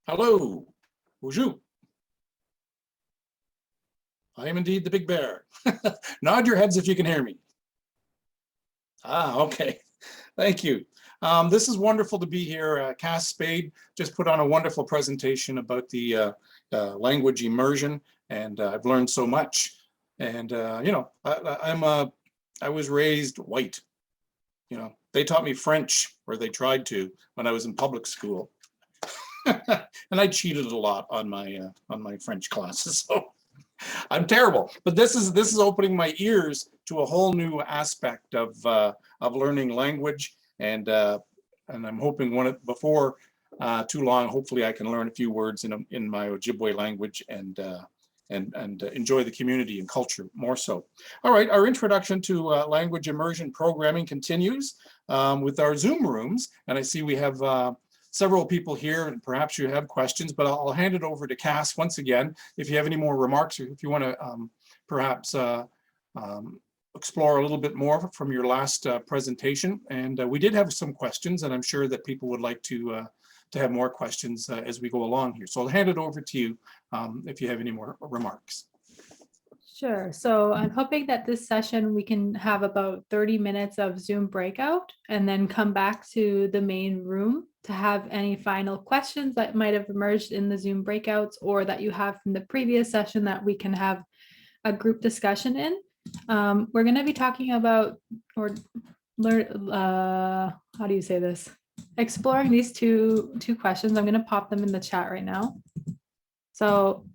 Hello, bonjour. I am indeed the big bear. Nod your heads if you can hear me. Ah, okay. Thank you. This is wonderful to be here. Cass Spade just put on a wonderful presentation about the language immersion, and I've learned so much. And you know, I was raised white. You know, they taught me French, or they tried to, when I was in public school. And I cheated a lot on my French classes, so I'm terrible. But this is opening my ears to a whole new aspect of learning language, and I'm hoping before too long, hopefully I can learn a few words in my Ojibwe language and enjoy the community and culture more so. All right, our introduction to language immersion programming continues with our Zoom rooms, and I see we have several people here, and perhaps you have questions, but I'll hand it over to Cass once again. If you have any more remarks, or if you want to perhaps explore a little bit more from your last presentation. And we did have some questions, and I'm sure that people would like to have more questions as we go along here. So I'll hand it over to you if you have any more remarks. Sure. So I'm hoping that this session we can have about 30 minutes of Zoom breakout and then come back to the main room to have any final questions that might have emerged in the Zoom breakouts or that you have from the previous session that we can have a group discussion in. We're going to be talking about, or learn, how do you say this? Exploring these two questions. I'm going to pop them in the chat right now. So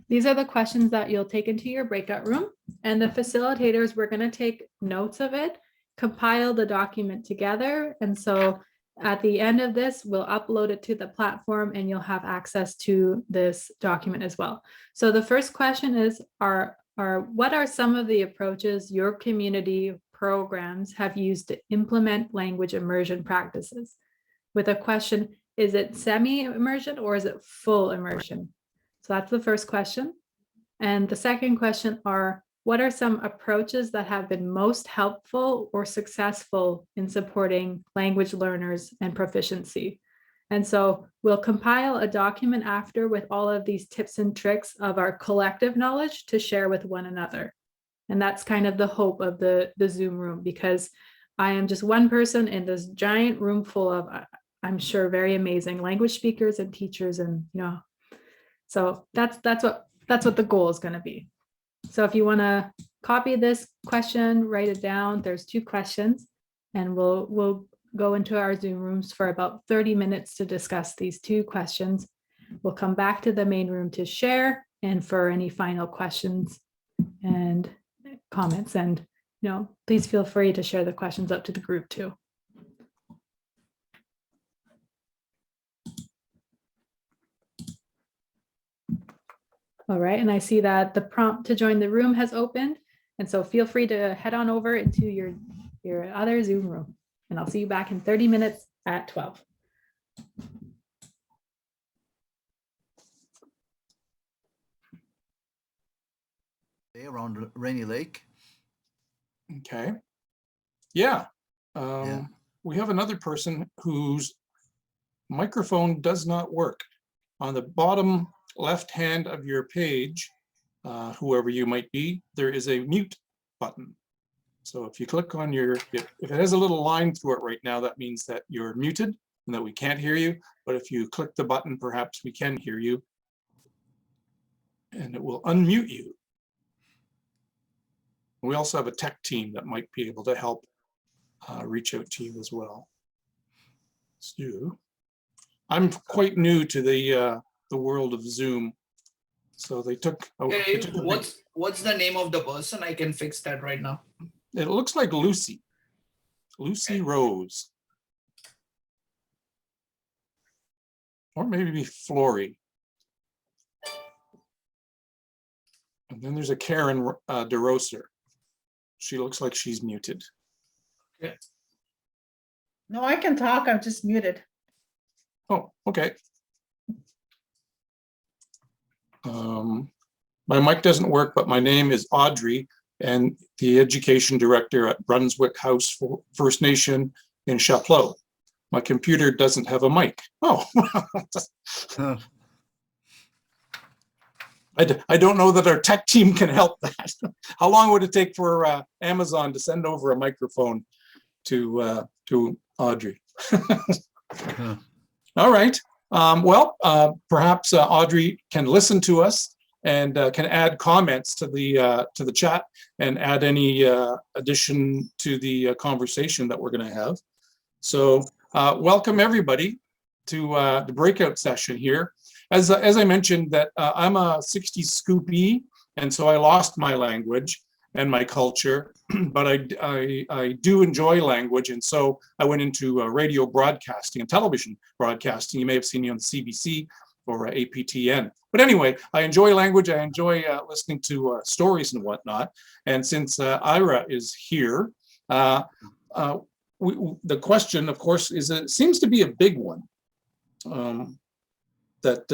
these are the questions that you'll take into your breakout room, and the facilitators, we're going to take notes of it, compile the document together. And so at the end of this, we'll upload it to the platform and you'll have access to this document as well. So the first question is, what are some of the approaches your community programs have used to implement language immersion practices? With a question, is it semi-immersion or is it full immersion? So that's the first question. And the second question are, what are some approaches that have been most helpful or successful in supporting language learners and proficiency? And so we'll compile a document after with all of these tips and tricks of our collective knowledge to share with one another. And that's kind of the hope of the Zoom room, because I am just one person in this giant room full of, I'm sure, very amazing language speakers and teachers, and so that's what the goal is going to be. So if you want to copy this question, write it down. There's 2 questions, and we'll go into our Zoom rooms for about 30 minutes to discuss these 2 questions. We'll come back to the main room to share and for any final questions and comments. And please feel free to share the questions up to the group too. All right, and I see that the prompt to join the room has opened. And so feel free to head on over into your other Zoom room. And I'll see you back in 30 minutes at 12. Around Rainy Lake. Okay. Yeah. We have another person whose microphone does not work. On the bottom left hand of your page, whoever you might be, there is a mute button. So if you click on if it has a little line through it right now, that means that you're muted and that we can't hear you. But if you click the button, perhaps we can hear you, and it will unmute you. We also have a tech team that might be able to help reach out to you as well. So I'm quite new to the world of Zoom, so they took. What's the name of the person? I can fix that right now. It looks like Lucy Rose, or maybe Flory. And then there's a Karen DeRoser. She looks like she's muted. No, I can talk. I'm just muted. Oh, okay. My mic doesn't work, but my name is Audrey, and the education director at Brunswick House for First Nation in Chapleau. My computer doesn't have a mic. Oh. Huh. I don't know that our tech team can help that. How long would it take for Amazon to send over a microphone to Audrey? Huh. All right. Well, perhaps Audrey can listen to us and can add comments to the chat and add any addition to the conversation that we're going to have. So welcome everybody to the breakout session here. As I mentioned, that I'm a 60s scoopy, and so I lost my language and my culture, but I do enjoy language, and so I went into radio broadcasting and television broadcasting. You may have seen me on CBC or APTN. But anyway, I enjoy language. I enjoy listening to stories and whatnot. And since Ira is here, the question, of course, is it seems to be a big one. That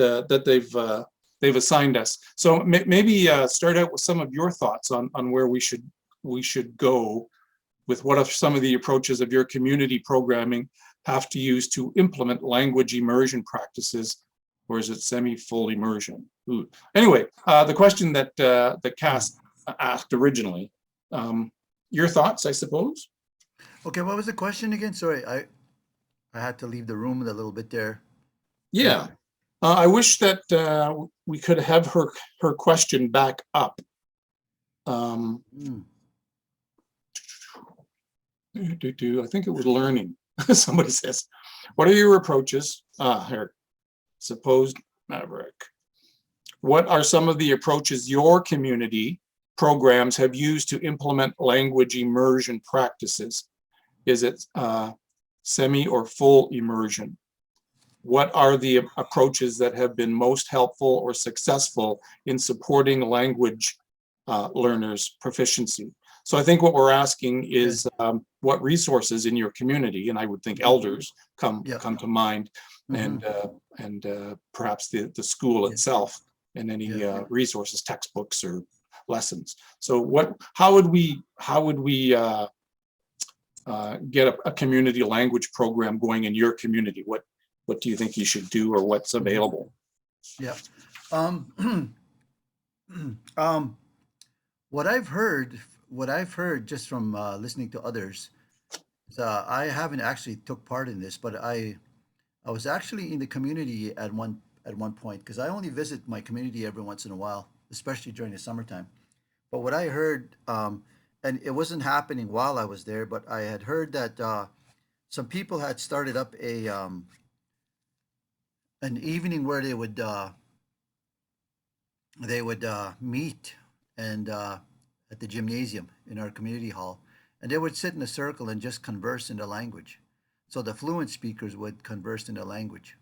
they've assigned us. So maybe start out with some of your thoughts on where we should go with what are some of the approaches of your community programming have to use to implement language immersion practices, or is it semi-full immersion? Ooh. Anyway, the question that Cass asked originally. Your thoughts, I suppose? Okay, what was the question again? Sorry, I had to leave the room a little bit there. Yeah. I wish that we could have her question back up. I think it was learning. Somebody says, what are your approaches? Here, supposed Maverick. What are some of the approaches your community programs have used to implement language immersion practices? Is it semi or full immersion? What are the approaches that have been most helpful or successful in supporting language learners' proficiency? So I think what we're asking is what resources in your community, and I would think elders come to mind, and perhaps the school itself, and any resources, textbooks or lessons. So how would we get a community language program going in your community? What do you think you should do, or what's available? Yeah. What I've heard just from listening to others, is, I haven't actually took part in this, but I was actually in the community at one point, because I only visit my community every once in a while, especially during the summertime. But what I heard, and it wasn't happening while I was there, but I had heard that some people had started up an evening where they would meet and at the gymnasium in our community hall, and they would sit in a circle and just converse in the language. So the fluent speakers would converse in the language,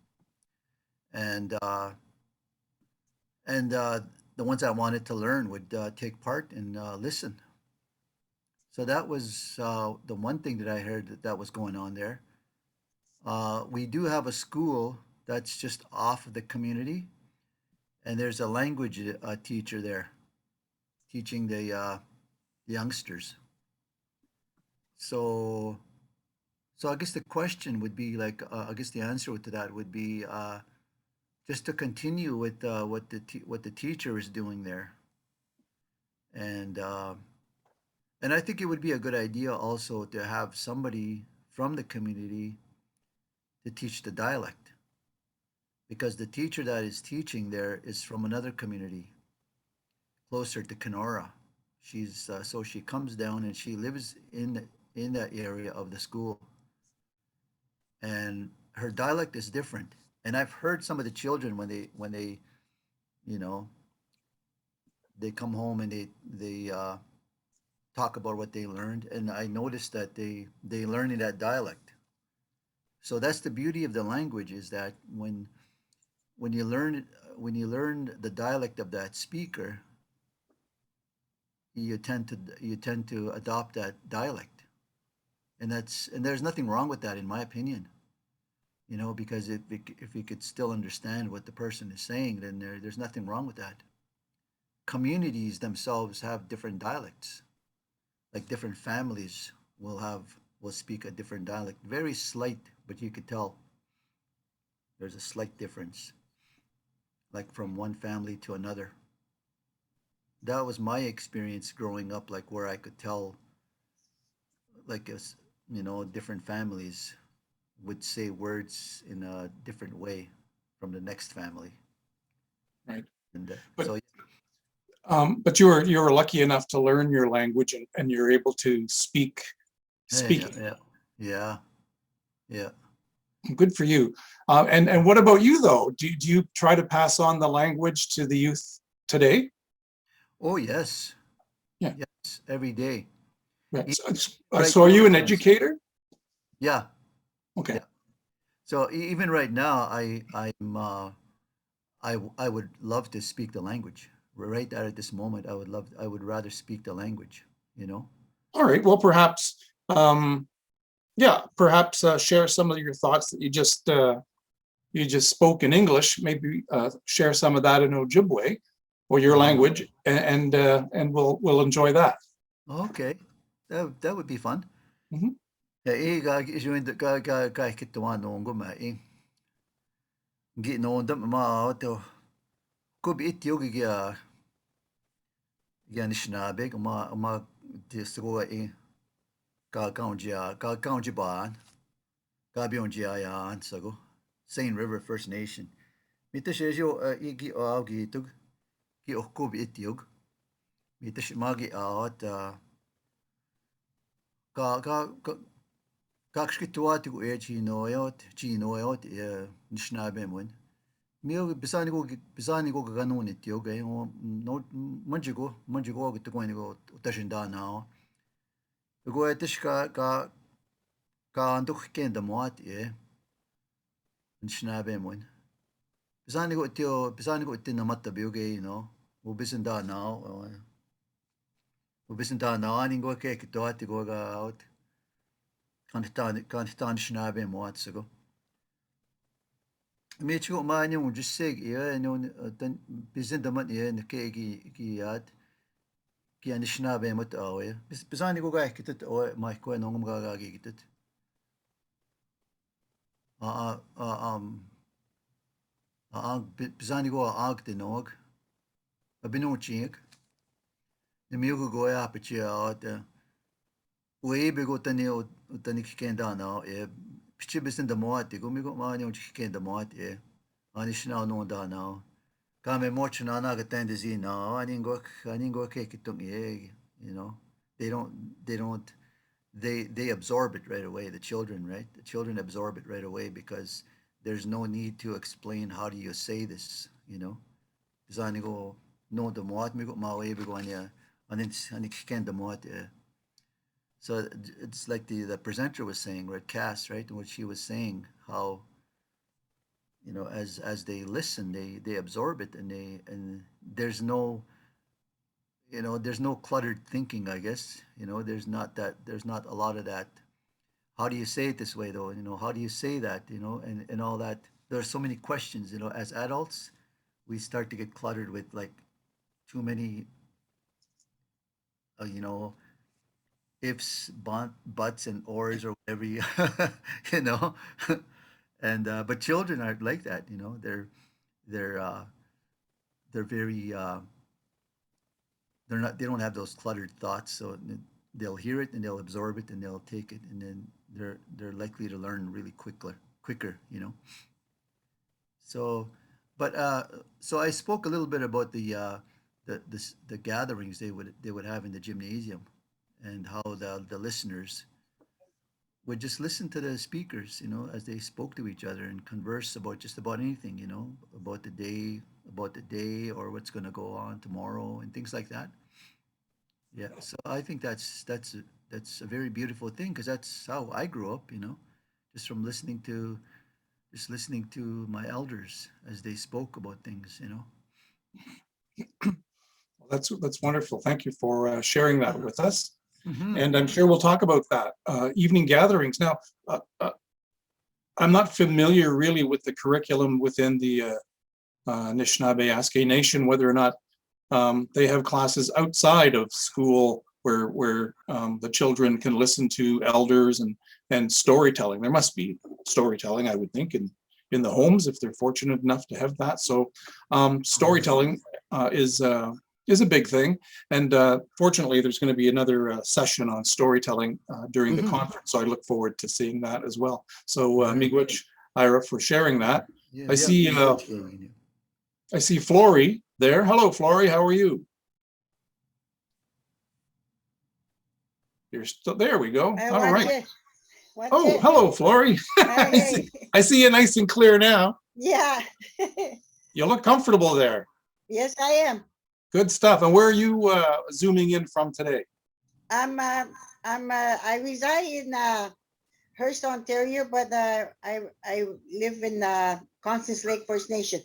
and the ones that wanted to learn would take part and listen. So that was the one thing that I heard that was going on there. We do have a school that's just off of the community, and there's a language teacher there teaching the youngsters. So I guess the question would be like, I guess the answer to that would be just to continue with what the teacher is doing there, and I think it would be a good idea also to have somebody from the community to teach the dialect, because the teacher that is teaching there is from another community closer to Kenora. She's so she comes down and she lives in that area of the school, and her dialect is different. And I've heard some of the children when they you know they come home and they talk about what they learned, and I noticed that they learn in that dialect. So that's the beauty of the language, is that when you learn the dialect of that speaker, you tend to adopt that dialect. and there's nothing wrong with that, in my opinion. You know, because if you could still understand what the person is saying, then there's nothing wrong with that. Communities themselves have different dialects. Like different families will speak a different dialect, very slight, but you could tell there's a slight difference, like from one family to another. That was my experience growing up, like where I could tell, like as you know, different families would say words in a different way from the next family, Right. and But so but you were lucky enough to learn your language, and you're able to speak yeah, speak yeah, it. yeah, yeah, yeah. Good for you. And what about you though? Do you try to pass on the language to the youth today? Oh yes, Yeah. yes, every day. Right. E- So Right are now, you an yes. educator? Yeah, Okay. yeah. So even right now, I would love to speak the language. Right at this moment, I would rather speak the language, you know? All right. Well, perhaps, yeah, perhaps share some of your thoughts that you just spoke in English. Maybe share some of that in Ojibwe or your Uh, language, and we'll enjoy that. okay. That would be fun. Mhm. Yeah, join the guy get the one no go ma get no them ma to could be it yogi ya nishna big ma this go ka kaunji ban ka bionji ya an sago Saint River First Nation. Mita shejo igi agi tug ki ko be it yog. Mita magi out ka kakshkituat go chino yot nishna bemwen. Mio bisani go ganun it yoga no manjigo get going to go tashinda now. The go etish ka anduk ken the moat nishna bemwen. Bisani go tin namata bioge, you know, ubisinda now. Ubisinda now and go cake to at go out. Can't stand nishna bemwat so. Micho man yung just say yeah no then bisin damat yeah na ki at ki anishna be mot awe bisani ko ga kitet o mai ko no ngum ga gi kitet a bisani ko ag de nog a binu chink de mi go ya pe chi at we be go tani ki ken da na e pichi bisin da mo at go mi go man yung ki ken da mo at e anishna no da na Kame mocho na naga tendency no, I didn't go cake it you know. They don't they absorb it right away, the children, right? The children absorb it right away because there's no need to explain how do you say this, you know. Zani go no the moat mi go mawe go anya anin ken the moat. So it's like the presenter was saying, right? Cass, right? What she was saying, how you know as they listen they absorb it and there's no there's no cluttered thinking, I guess. There's not a lot of that. How do you say it this way though? How do you say that? And all that. There's so many questions. As adults we start to get cluttered with like too many you know ifs, buts, and ors, or whatever you know. And but children aren't like that. They're uh, they're very they don't have those cluttered thoughts, so they'll hear it and they'll absorb it and they'll take it, and then they're likely to learn really quicker. So, but so I spoke a little bit about the gatherings they would have in the gymnasium, and how the listeners would just listen to the speakers, as they spoke to each other and converse about just about anything, about the day or what's going to go on tomorrow and things like that. Yeah, so I think that's a very beautiful thing because that's how I grew up, just from listening to my elders as they spoke about things. Well, that's wonderful. Thank you for sharing that with us. Mhm. And I'm sure we'll talk about that. Evening gatherings. Now, I'm not familiar really with the curriculum within the Anishinaabe Aske Nation, whether or not they have classes outside of school where the children can listen to elders and storytelling. There must be storytelling, I would think, in the homes if they're fortunate enough to have that. So storytelling is a big thing. And fortunately, there's going to be another session on storytelling during the conference. So I look forward to seeing that as well. So Miigwech, Ira, for sharing that. Yeah, I yeah, see that's Lorraine, yeah. I see Flory there. Hello, Flory. How are you? You're still there. We go. All right. Oh, hello, Flory. Hey. I see you nice and clear now. Yeah. You look comfortable there. Yes, I am. Good stuff. And where are you zooming in from today? I reside in Hearst, Ontario, but I live in Constance Lake First Nation.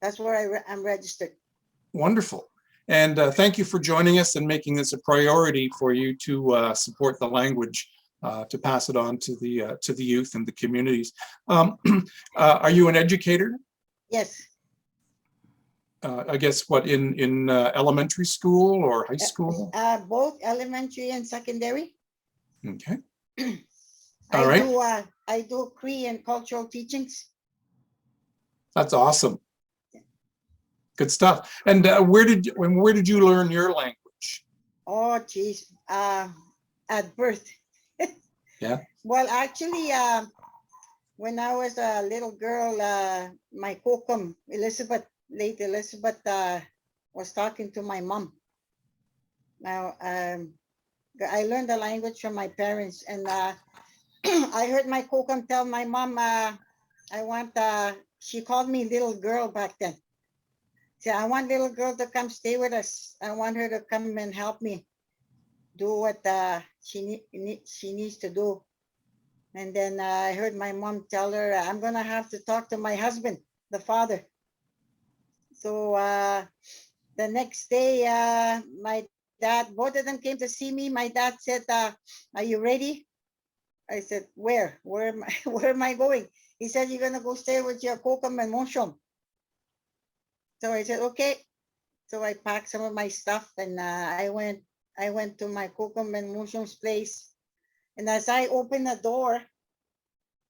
That's where I'm registered. Wonderful. And thank you for joining us and making this a priority for you to support the language, to pass it on to the youth and the communities. Are you an educator? Yes. I guess what in elementary school or high school? Both elementary and secondary. Okay. All right. I do Cree and cultural teachings. That's awesome. Good stuff. And where did you learn your language? Oh, geez. At birth. Yeah. Well, actually, when I was a little girl, my kokum, late Elizabeth, was talking to my mom. Now, I learned the language from my parents, and I heard my kokum tell my mom, she called me little girl back then. Said, I want little girl to come stay with us. I want her to come and help me do what she needs to do. And then I heard my mom tell her, I'm going to have to talk to my husband, the father. So the next day, my dad, both of them came to see me. My dad said, are you ready? I said, where? Where am I going? He said, you're going to go stay with your kokum and moshom. So I said, okay. So I packed some of my stuff and I went to my kokum and moshom's place. And as I opened the door,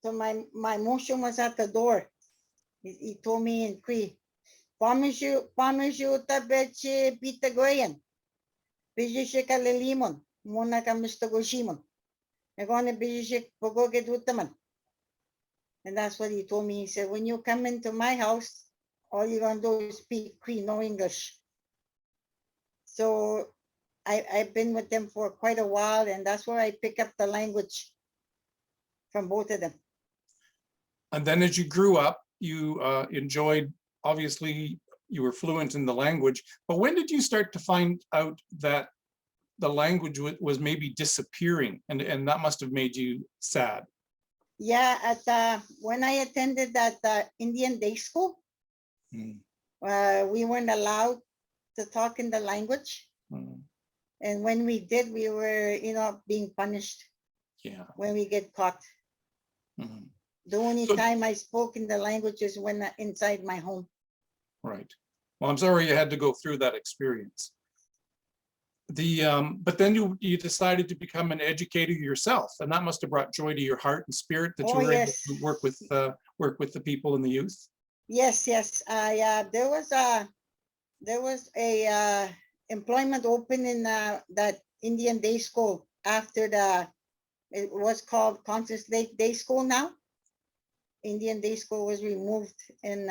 so my moshom was at the door. He told me in Cree, Pamishu tabeche pitagoyan. Bijishik alilimon. Muna ka mistagoshimon. Nagone bijishik pogoge dutaman. And that's what he told me. He said, when you come into my house, all you're going to do is speak Cree, no English. So I've been with them for quite a while, and that's where I pick up the language from both of them. And then as you grew up, you enjoyed, obviously, you were fluent in the language, but when did you start to find out that the language was maybe disappearing, and that must have made you sad? Yeah, when I attended that Indian day school, we weren't allowed to talk in the language. And when we did, we were, being punished. Yeah. When we get caught. The only time I spoke in the language is when inside my home. Right. Well, I'm sorry you had to go through that experience. But then you decided to become an educator yourself, and that must have brought joy to your heart and spirit that you were able to work with the people and the youth. Yes. There was a employment open in that Indian day school after it was called Constance Lake Day School now. Indian day school was removed, and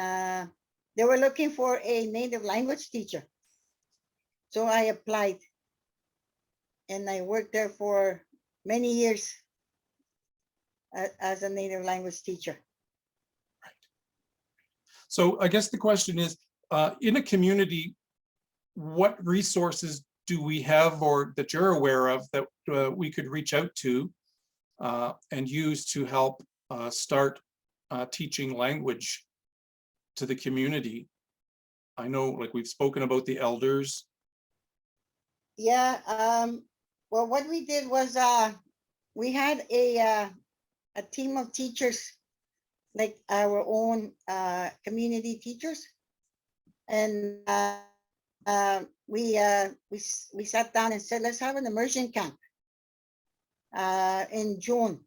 they were looking for a native language teacher. So I applied, and I worked there for many years as a native language teacher. Right. So I guess the question is, in a community, what resources do we have or that you're aware of that we could reach out to and use to help start teaching language to the community? I know, like, we've spoken about the elders. Yeah, Well, what we did was, we had a team of teachers, like our own community teachers. And we sat down and said, let's have an immersion camp in June.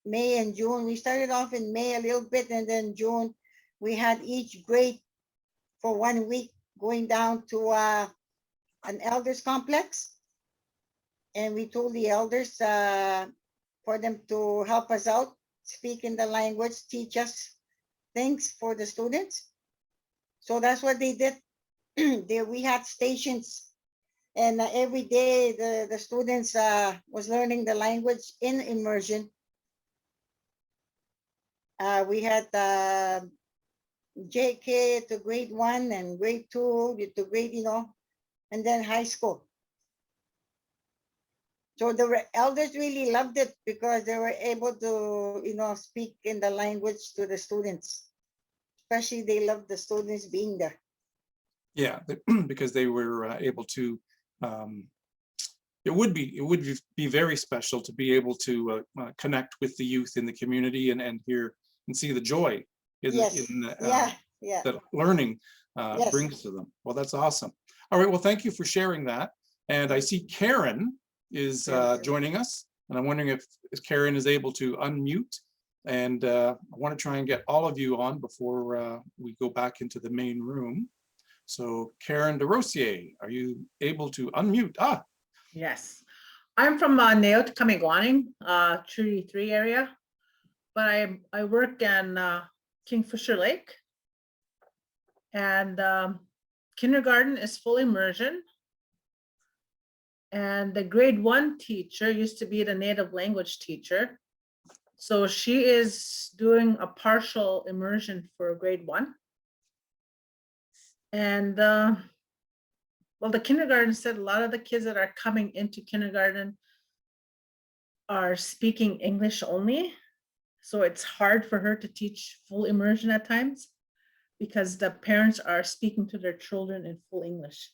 May and June. We started off in May a little bit, and then June, we had each grade for 1 week going down to an elders complex. And we told the elders for them to help us out, speak in the language, teach us things for the students. So that's what they did. We had stations, and every day the students was learning the language in immersion. We had JK to grade 1 and grade 2 to grade, and then high school. So the elders really loved it because they were able to, speak in the language to the students. Especially they loved the students being there. Yeah, because they were able to, it would be very special to be able to connect with the youth in the community and hear and see the joy in, Yes. Yeah. that learning Yes. brings to them. Well, that's awesome. All right, well, thank you for sharing that. And I see Karen is joining us, and I'm wondering if Karen is able to unmute. And I want to try and get all of you on before we go back into the main room. So Karen DeRosier, are you able to unmute? Yes. I'm from Neot Kamigwaning, Treaty 3 area, but I work in Kingfisher Lake. And kindergarten is full immersion. And the grade 1 teacher used to be the native language teacher. So she is doing a partial immersion for grade 1. And well, the kindergarten said a lot of the kids that are coming into kindergarten are speaking English only. So it's hard for her to teach full immersion at times because the parents are speaking to their children in full English.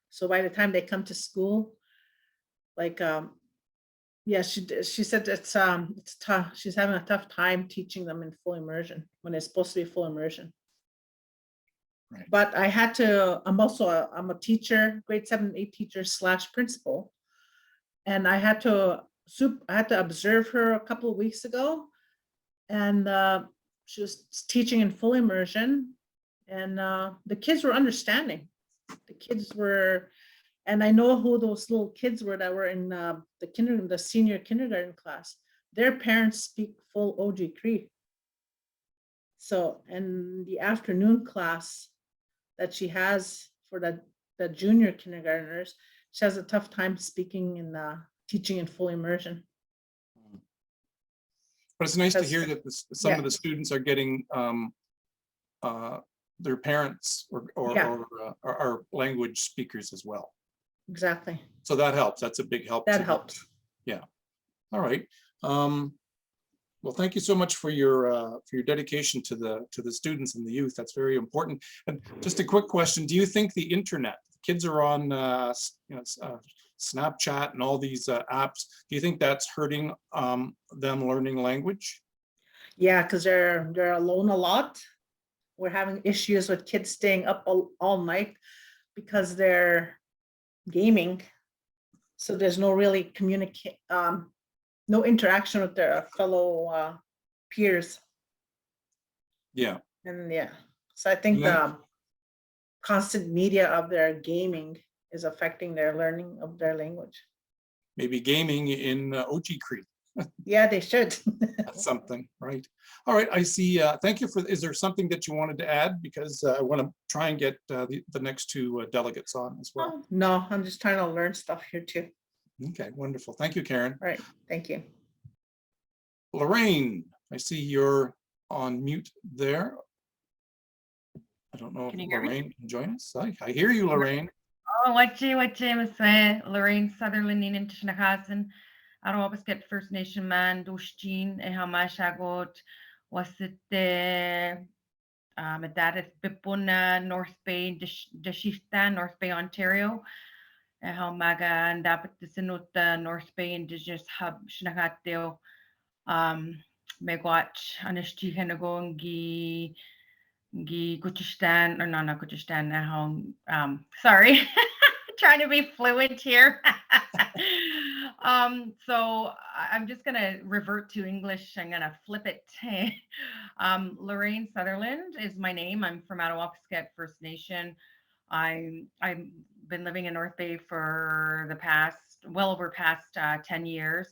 So by the time they come to school, like, yeah, she said it's tough. She's having a tough time teaching them in full immersion when it's supposed to be full immersion. Right. But I had to, I'm a teacher, grade 7 and 8 teacher / principal. And I had to observe her a couple of weeks ago. And she was teaching in full immersion. And the kids were understanding. The kids were, and I know who those little kids were that were in the senior kindergarten class. Their parents speak full OG Cree. So in the afternoon class that she has for the junior kindergartners, she has a tough time speaking and teaching in full immersion. But it's nice to hear that some of the students are getting their parents or language speakers as well. Exactly. So that helps. That's a big help. That helps. Yeah. All right. Well, thank you so much for your dedication to the students and the youth. That's very important. And just a quick question: do you think the internet, kids are on Snapchat and all these apps? Do you think that's hurting them learning language? Yeah, because they're alone a lot. We're having issues with kids staying up all night because they're gaming. So there's no really no interaction with their fellow peers. Yeah. And yeah, so I think the constant media of their gaming is affecting their learning of their language. Maybe gaming in OG Cree. Yeah, they should. That's something, right? All right, I see. Thank you for, is there something that you wanted to add? Because I want to try and get the next two delegates on as well. No, I'm just trying to learn stuff here too. Okay, wonderful. Thank you, Karen. All right, thank you. Lorraine, I see you're on mute there. I don't know if Lorraine can join us. I hear you, Lorraine. Oh, wachi maswe Lorraine Sutherland in Tishnakasan. Arobas get First Nation man Doshjin e Hamashagot was it Medaris Bipuna North Bay Deshifta, North Bay, Ontario. how maga and dapat sinut the North Bay Indigenous Hub shnakateo megwatch anishti hanago gi kuchistan or no kuchistan na how sorry trying to be fluent here. So I'm just going to revert to English. I'm going to flip it. Lorraine Sutherland is my name. I'm from Attawapiskat First Nation. I've been living in North Bay for the past 10 years.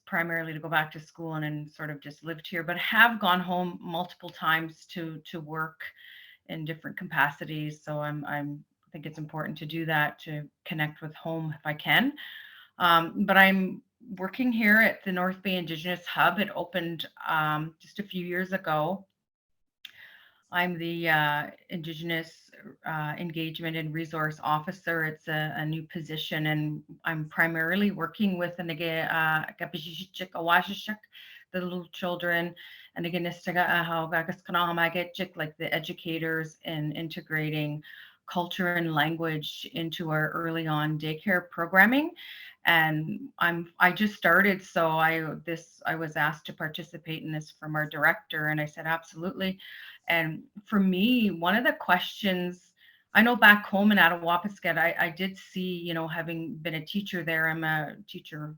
Primarily to go back to school and sort of just lived here, but have gone home multiple times to work in different capacities. So I think it's important to do that, to connect with home if I can. But I'm working here at the North Bay Indigenous Hub. It opened just a few years ago. I'm the Indigenous Engagement and Resource Officer. It's a new position, and I'm primarily working with the little children, and again, like the educators, and integrating culture and language into our early on daycare programming. And I just started, so I was asked to participate in this from our director, and I said absolutely. And for me, one of the questions, I know back home in Attawapiskat, I did see, you know, having been a teacher there, I'm a teacher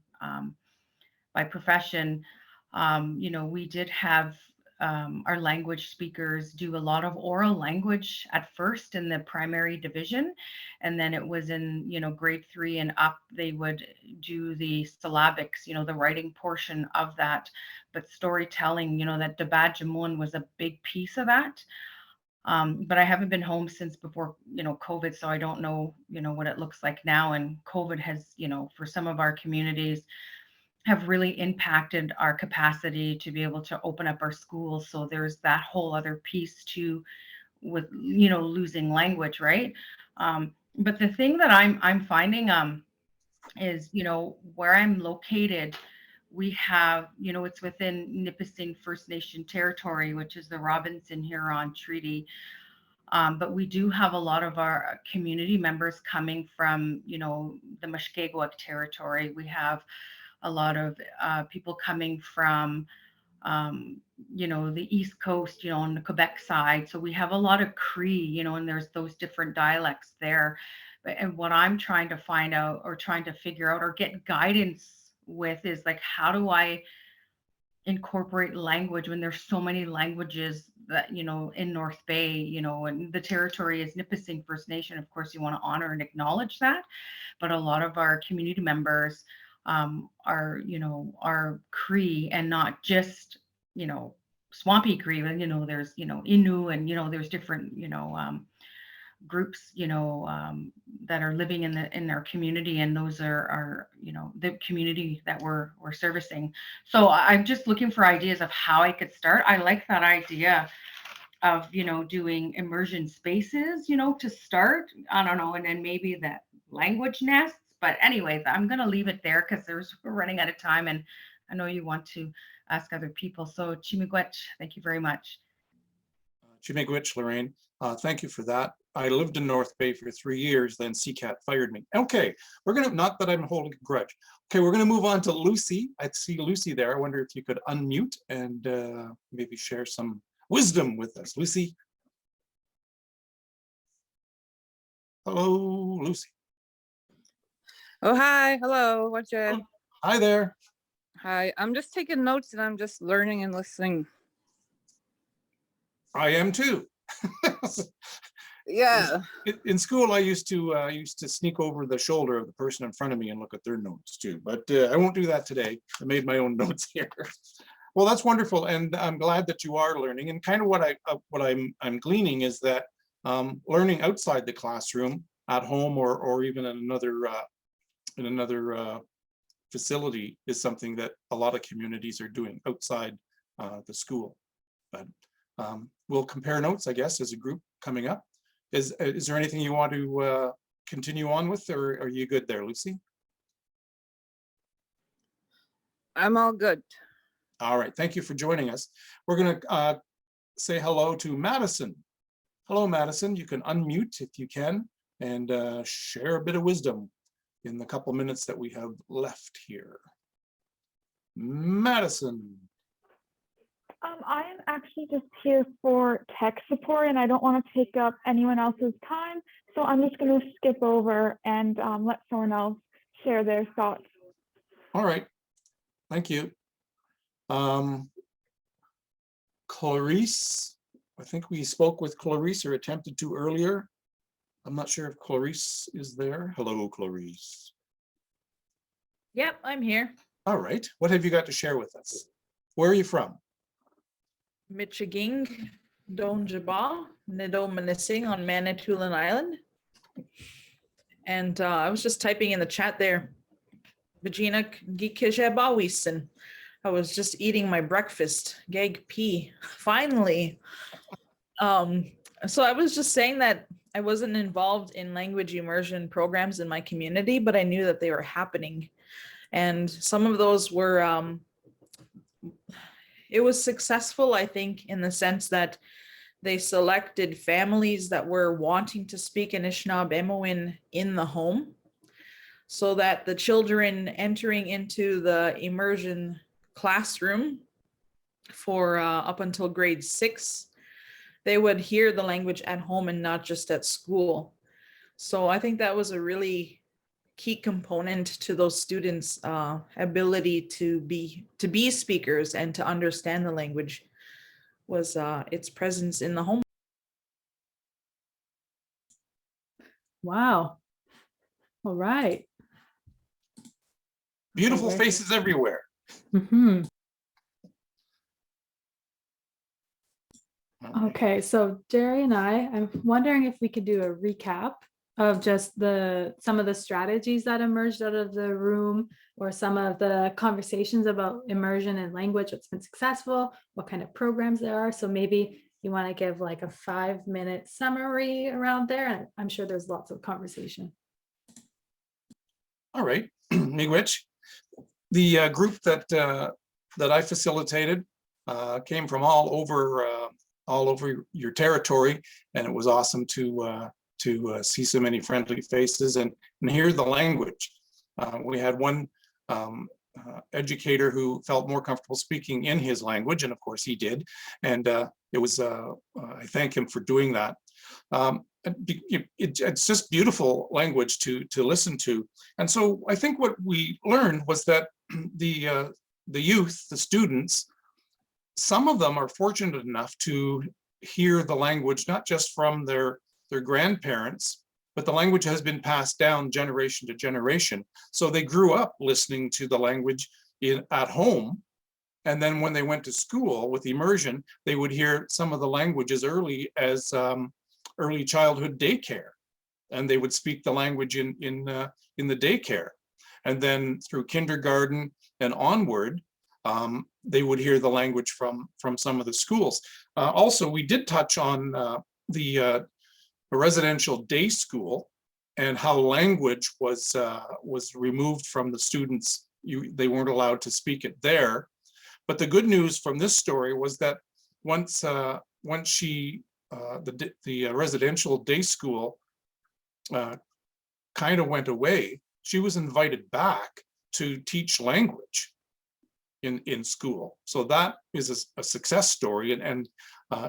by profession, you know, we did have our language speakers do a lot of oral language at first in the primary division. And then it was in, you know, grade 3 and up, they would do the syllabics, you know, the writing portion of that. But storytelling, you know, that Dabajamun was a big piece of that. But I haven't been home since before, you know, COVID. So I don't know, you know, what it looks like now. And COVID has, you know, for some of our communities, have really impacted our capacity to be able to open up our schools. So there's that whole other piece too, with, you know, losing language, right? But the thing that I'm finding is, you know, where I'm located, we have, you know, it's within Nipissing First Nation territory, which is the Robinson-Huron Treaty. But we do have a lot of our community members coming from, you know, the Mushkegowuk territory. We have a lot of people coming from, you know, the East Coast, you know, on the Quebec side. So we have a lot of Cree, you know, and there's those different dialects there. And what I'm trying to find out, or trying to figure out, or get guidance with, is like, how do I incorporate language when there's so many languages that, you know, in North Bay, you know, and the territory is Nipissing First Nation. Of course, you want to honor and acknowledge that. But a lot of our community members are, you know, are Cree, and not just, you know, Swampy Cree. And, you know, there's, you know, Innu, and, you know, there's different, you know, groups, you know, that are living in our community, and those are, you know, the community that we're servicing. So I'm just looking for ideas of how I could start. I like that idea of, you know, doing immersion spaces, you know, to start. I don't know, and then maybe that language nests. But anyways, I'm going to leave it there because we're running out of time, and I know you want to ask other people. So Chimigwech, thank you very much. Chimigwech, Lorraine, thank you for that. I lived in North Bay for 3 years, then CCAT fired me. Okay, we're gonna, not that I'm holding a grudge. Okay, we're gonna move on to Lucy. I see Lucy there. I wonder if you could unmute and maybe share some wisdom with us. Lucy. Hello, Lucy. Oh, hi. Hello. What's your... Hi there. Hi. I'm just taking notes, and I'm just learning and listening. I am too. Yeah. In school, I used to sneak over the shoulder of the person in front of me and look at their notes too, but I won't do that today. I made my own notes here. Well, that's wonderful, and I'm glad that you are learning. And kind of what I'm gleaning is that learning outside the classroom, at home, or even in another facility, is something that a lot of communities are doing outside the school. But we'll compare notes, I guess, as a group coming up. Is there anything you want to continue on with, or are you good there, Lucy? I'm all good. All right, thank you for joining us. We're going to say hello to Madison. Hello, Madison. You can unmute if you can. and share a bit of wisdom in the couple minutes that we have left here. Madison. I am actually just here for tech support, and I don't want to take up anyone else's time. So I'm just going to skip over and let someone else share their thoughts. All right, thank you. Clarice, I think we spoke with Clarice or attempted to earlier. I'm not sure if Clarice is there. Hello, Clarice. Yep, I'm here. All right, what have you got to share with us? Where are you from? Michigan, Donjaba, Nidomanising on Manitoulin Island. And I was just typing in the chat there. Vagina Gikijabawisen. I was just eating my breakfast, gag pea, finally. So I was just saying that I wasn't involved in language immersion programs in my community, but I knew that they were happening. And some of those were, it was successful, I think, in the sense that they selected families that were wanting to speak Anishinaabemowin in the home, so that the children entering into the immersion classroom for up until grade 6, they would hear the language at home and not just at school. So I think that was a really key component to those students' ability to be speakers and to understand the language, was its presence in the home. Wow. All right. Beautiful Very faces everywhere. Mhm. All right. Okay, so Gerry and I'm wondering if we could do a recap of just some of the strategies that emerged out of the room, or some of the conversations about immersion and language that's been successful, what kind of programs there are. So maybe you want to give like a 5-minute summary around there, and I'm sure there's lots of conversation. All right, Miigwech. The group that I facilitated came from all over your territory, and it was awesome to see so many friendly faces and hear the language. We had one educator who felt more comfortable speaking in his language, and of course he did, and it was I thank him for doing that. It's just beautiful language to listen to, and so I think what we learned was that the youth, the students, some of them are fortunate enough to hear the language not just from their grandparents, but the language has been passed down generation to generation. So they grew up listening to the language at home, and then when they went to school with immersion, they would hear some of the language as early as early childhood daycare, and they would speak the language in the daycare, and then through kindergarten and onward, they would hear the language from some of the schools. Also, we did touch on the residential day school and how language was removed from the students. They weren't allowed to speak it there. But the good news from this story was that once the residential day school kind of went away, she was invited back to teach language in school. So that is a success story. And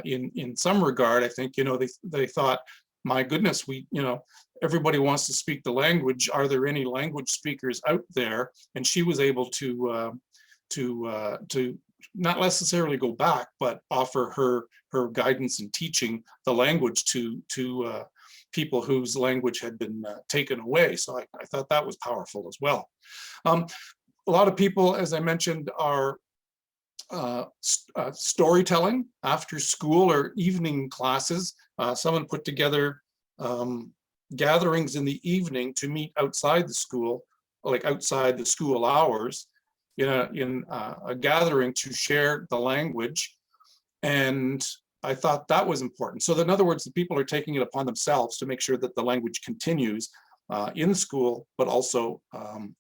in some regard, I think, they thought, my goodness, everybody wants to speak the language. Are there any language speakers out there? And she was able to not necessarily go back, but offer her guidance in teaching the language to people whose language had been taken away. So I thought that was powerful as well. A lot of people, as I mentioned, are storytelling after school or evening classes. Someone put together gatherings in the evening to meet outside the school, like outside the school hours, in a gathering to share the language. And I thought that was important. So in other words, the people are taking it upon themselves to make sure that the language continues in school, but also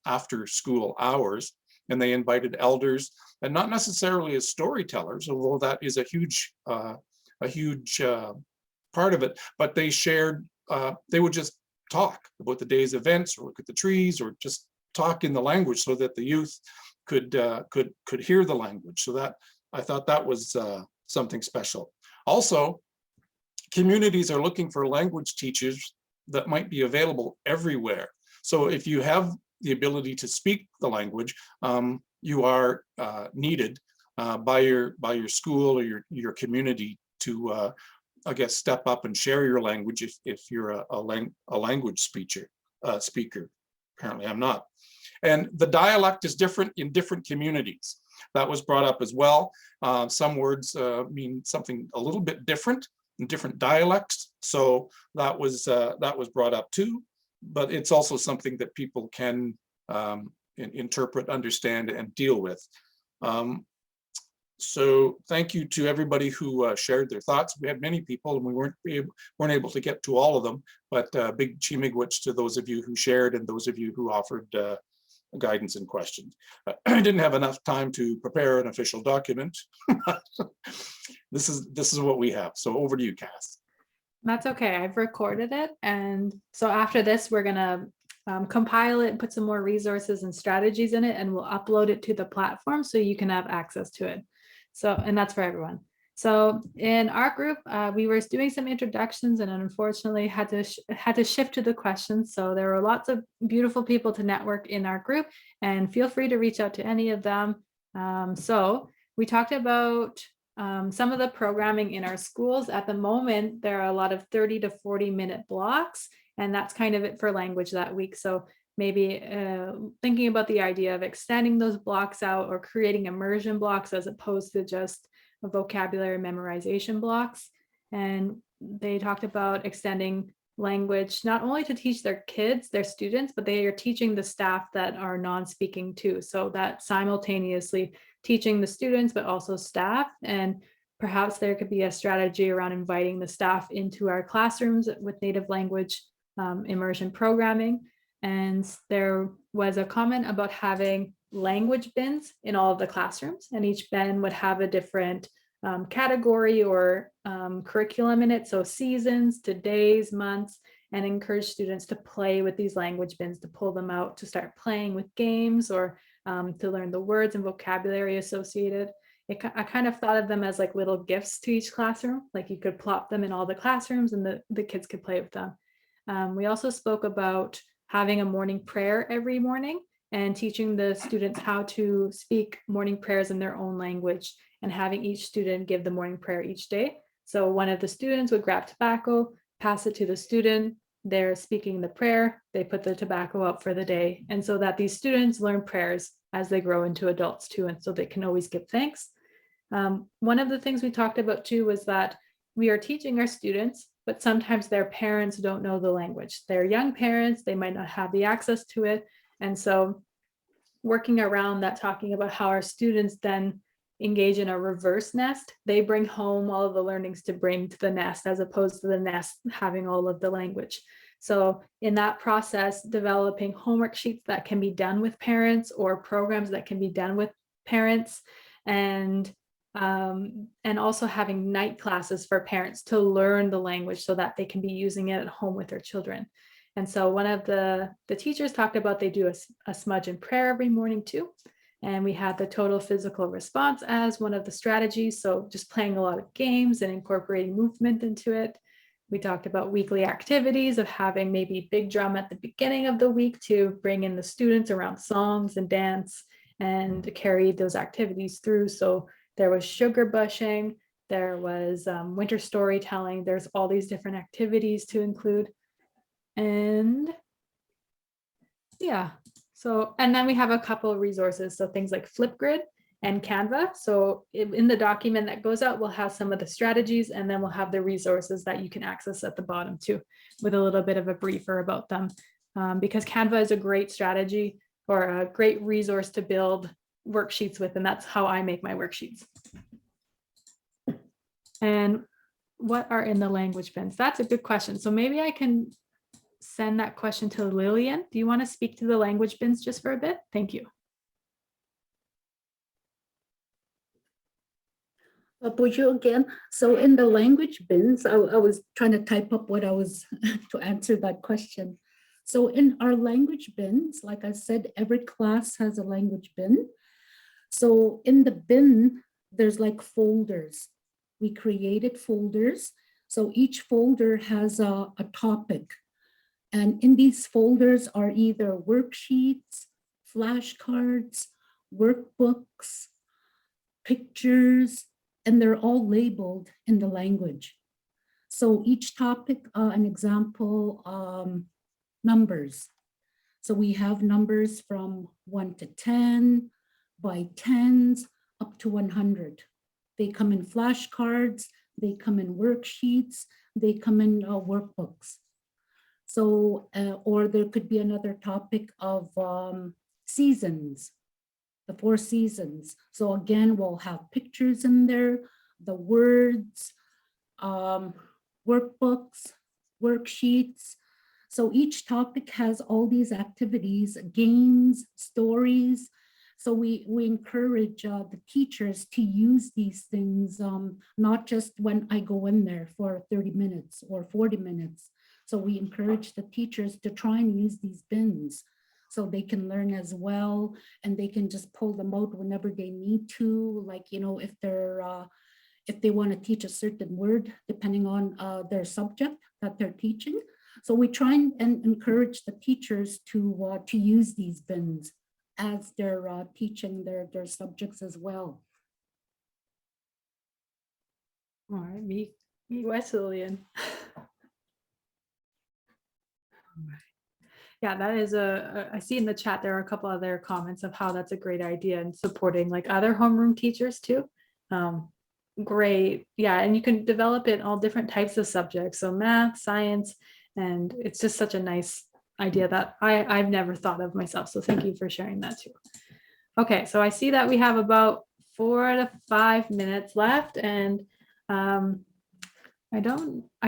after school hours. And they invited elders, and not necessarily as storytellers, although that is a huge part of it, but they shared, they would just talk about the day's events or look at the trees or just talk in the language so that the youth could hear the language. So that I thought that was something special. Also, communities are looking for language teachers that might be available everywhere. So if you have the ability to speak the language, you are needed by your school or your community to, I guess, step up and share your language if you're a language speaker. Apparently, I'm not. And the dialect is different in different communities. That was brought up as well. Some words mean something a little bit different in different dialects. So that was brought up too. But it's also something that people can interpret, understand, and deal with. So thank you to everybody who shared their thoughts. We had many people and we weren't able to get to all of them, but big chimigwich to those of you who shared and those of you who offered guidance and questions. I didn't have enough time to prepare an official document. This is what we have. So over to you, Cass. That's okay. I've recorded it. And so after this, we're going to compile it, put some more resources and strategies in it, and we'll upload it to the platform so you can have access to it. So, and that's for everyone. So in our group, we were doing some introductions and unfortunately had to shift to the questions. So there were lots of beautiful people to network in our group, and feel free to reach out to any of them. So we talked about some of the programming in our schools. At the moment, there are a lot of 30 to 40-minute blocks, and that's kind of it for language that week. So maybe thinking about the idea of extending those blocks out or creating immersion blocks as opposed to just vocabulary memorization blocks. And they talked about extending language not only to teach their kids, their students, but they are teaching the staff that are non-speaking too. So that simultaneously teaching the students, but also staff. And perhaps there could be a strategy around inviting the staff into our classrooms with native language immersion programming. And there was a comment about having language bins in all of the classrooms, and each bin would have a different category or curriculum in it. So seasons to days, months, and encourage students to play with these language bins, to pull them out, to start playing with games or to learn the words and vocabulary associated. I kind of thought of them as like little gifts to each classroom, like you could plop them in all the classrooms and the kids could play with them. We also spoke about having a morning prayer every morning and teaching the students how to speak morning prayers in their own language, and having each student give the morning prayer each day. So one of the students would grab tobacco, pass it to the student, they're speaking the prayer, they put the tobacco out for the day. And so that these students learn prayers as they grow into adults too, and so they can always give thanks. One of the things we talked about too was that we are teaching our students, but sometimes their parents don't know the language. They're young parents, they might not have the access to it. And so working around that, talking about how our students then engage in a reverse nest. They bring home all of the learnings to bring to the nest, as opposed to the nest having all of the language. So in that process, developing homework sheets that can be done with parents or programs that can be done with parents, and also having night classes for parents to learn the language so that they can be using it at home with their children. And so one of the teachers talked about they do a smudge and prayer every morning too. And we had the total physical response as one of the strategies. So just playing a lot of games and incorporating movement into it. We talked about weekly activities of having maybe big drum at the beginning of the week to bring in the students around songs and dance and to carry those activities through. So there was sugar bushing, there was winter storytelling, there's all these different activities to include. And yeah, so, and then we have a couple of resources. So things like Flipgrid and Canva. So in the document that goes out, we'll have some of the strategies, and then we'll have the resources that you can access at the bottom too, with a little bit of a briefer about them. Because Canva is a great strategy or a great resource to build worksheets with, and that's how I make my worksheets. And what are in the language bins? That's a good question. So maybe I can send that question to Lillian. Do you want to speak to the language bins just for a bit? Thank you. Bonjour again. So in the language bins, I was trying to type up what I was to answer that question. So in our language bins, like I said, every class has a language bin. So in the bin, there's like folders. We created folders. So each folder has a topic. And in these folders are either worksheets, flashcards, workbooks, pictures, and they're all labeled in the language. So each topic, an example, numbers. So we have numbers from 1 to 10, by tens, up to 100. They come in flashcards, they come in worksheets, they come in workbooks. So, or there could be another topic of seasons, the 4 seasons. So again, we'll have pictures in there, the words, workbooks, worksheets. So each topic has all these activities, games, stories. So we encourage the teachers to use these things, not just when I go in there for 30 minutes or 40 minutes. So we encourage the teachers to try and use these bins so they can learn as well, and they can just pull them out whenever they need to, like, you know, if they want to teach a certain word, depending on their subject that they're teaching. So we try and encourage the teachers to use these bins as they're teaching their subjects as well. All right, me Wesleyan. Yeah, that is I see in the chat there are a couple other comments of how that's a great idea and supporting like other homeroom teachers too. Great, yeah, and you can develop it in all different types of subjects, so math, science, and it's just such a nice idea that I've never thought of myself. So thank you for sharing that too. Okay, so I see that we have about 4 to 5 minutes left, and I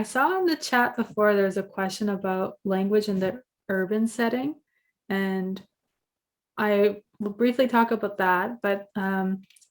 saw in the chat before there's a question about language in the urban setting, and I will briefly talk about that, but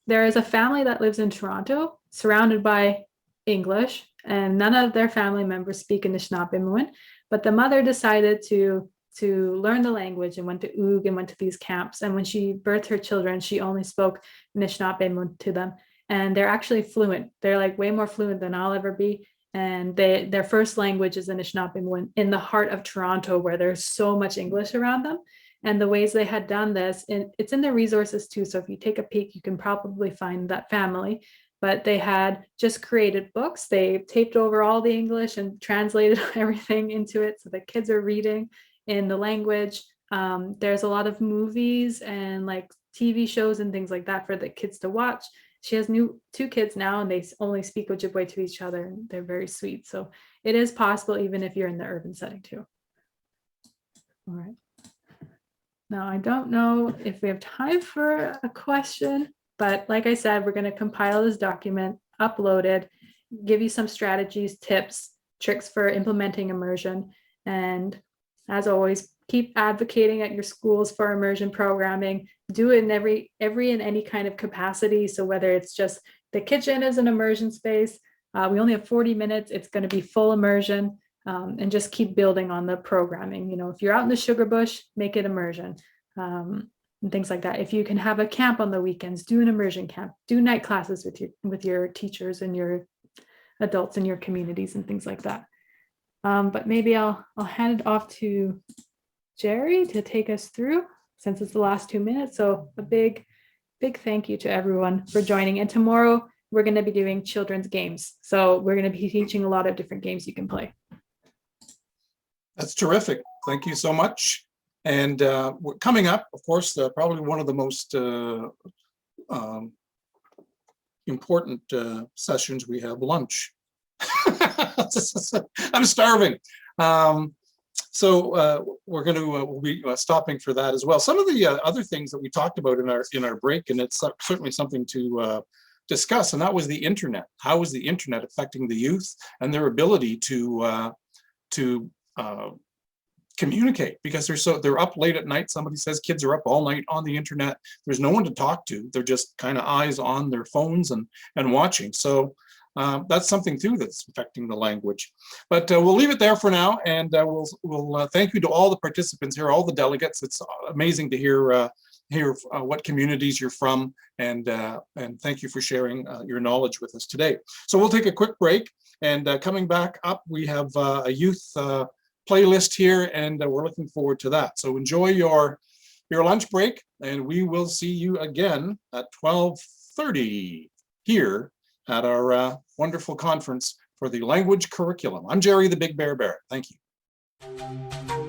there is a family that lives in Toronto surrounded by English, and none of their family members speak Anishinaabe, but the mother decided to learn the language and went to OOG and went to these camps. And when she birthed her children, she only spoke Anishinaabe to them, and they're actually fluent. They're like way more fluent than I'll ever be. And their first language is Anishinaabe in the heart of Toronto, where there's so much English around them. And the ways they had done this, and it's in their resources too. So if you take a peek, you can probably find that family. But they had just created books. They taped over all the English and translated everything into it. So the kids are reading in the language. There's a lot of movies and like TV shows and things like that for the kids to watch. She has 2 kids now, and they only speak Ojibwe to each other, and they're very sweet. So it is possible even if you're in the urban setting too. All right. Now, I don't know if we have time for a question, but like I said, we're going to compile this document, upload it, give you some strategies, tips, tricks for implementing immersion. And as always, keep advocating at your schools for immersion programming. Do it in every and any kind of capacity. So whether it's just the kitchen is an immersion space, we only have 40 minutes, it's going to be full immersion, and just keep building on the programming. You know, if you're out in the sugar bush, make it immersion, and things like that. If you can have a camp on the weekends, do an immersion camp, do night classes with your teachers and your adults in your communities and things like that. But maybe I'll hand it off to Gerry to take us through, since it's the last 2 minutes. So a big thank you to everyone for joining. And tomorrow we're going to be doing children's games. So we're going to be teaching a lot of different games you can play. That's terrific. Thank you so much. And we're coming up, of course, probably one of the most important sessions we have, lunch. I'm starving. So we're going to we'll be stopping for that as well. Some of the other things that we talked about in our break, and it's certainly something to discuss, and that was the internet. How is the internet affecting the youth and their ability to communicate, because they're up late at night. Somebody says kids are up all night on the internet. There's no one to talk to. They're just kind of eyes on their phones and watching. So that's something too that's affecting the language. But we'll leave it there for now, and we'll thank you to all the participants here, all the delegates. It's amazing to hear what communities you're from, and thank you for sharing your knowledge with us today. So we'll take a quick break, and coming back up, we have a youth playlist here, and we're looking forward to that. So enjoy your lunch break, and we will see you again at 12:30 here at our wonderful conference for the language curriculum. I'm Gerry the Big Bear Barrett. Thank you.